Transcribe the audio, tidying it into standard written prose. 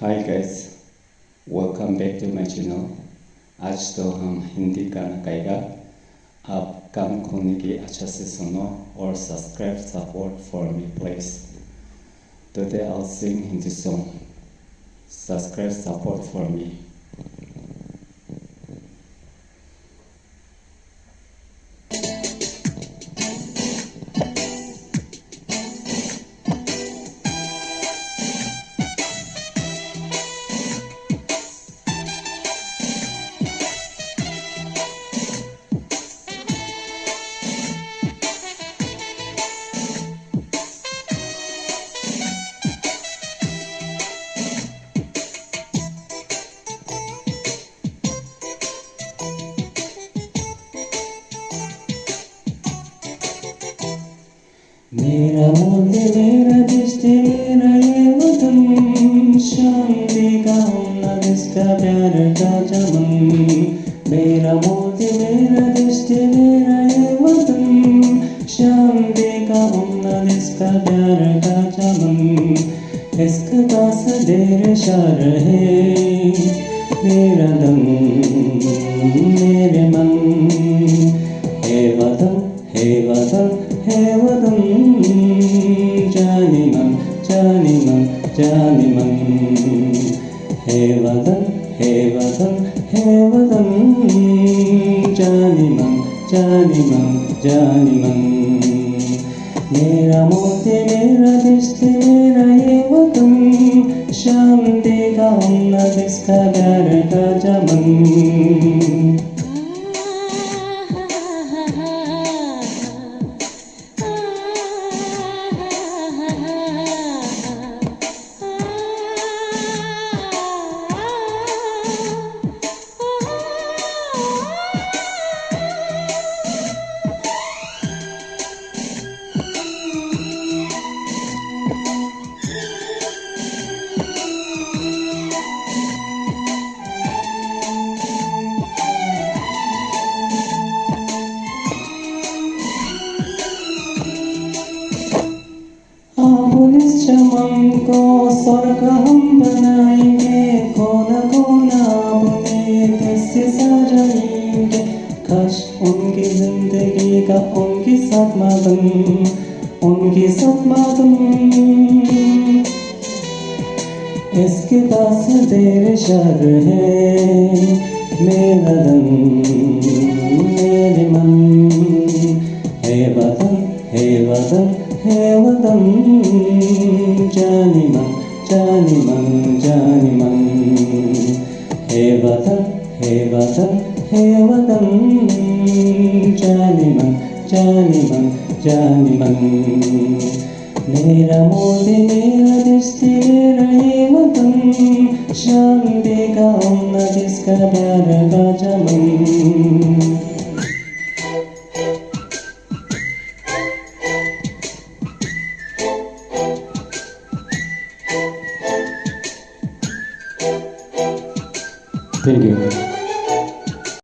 Hi guys, welcome back to my channel. आज तो हम हिंदी गाना गाएगा। आप गाना खोलने की अच्छा से सुनो और subscribe support for me please. Today I'll sing Hindi song. Subscribe support for me. मेरा मोती मेरा दृष्टि मेरा ये वतन, शांति का होना जिसका प्यार का चमन। मेरा मोती मेरा दृष्टि मेरा ये वतन, शांति का होना जिसका प्यार का चमन। इसके पास देर शार है मेरा दम मेरे मन। हे वतन हे वतन हे वतन, जानी मन जानी मन जानी मन। हे वतन हे वतन हे वतन, जानी मन जानी मन जानी मन। मेरा मोती मेरा दृष्टि मेरा ये वतन, शांति का होना जिसका प्यार का चमन। इस चमन को स्वर्ग हम बनाएंगे, कोना कोना अपने कैसे सजाएंगे। काश उनकी जिंदगी का उनकी साथ मातम, उनकी साथ मातम। इसके पास देर शर है मेरा दम मेरे मन। हे वतन हे वतन हे वतन, जानी मन जानी मन जानी मन। हे वतन हे वतन हे वतन, जानी मन जानी मन जानी मन। मेरा मोती मेरा दृष्टि मेरा ये वतन, शांति का होना जिसका प्यार का चमन। Thank you.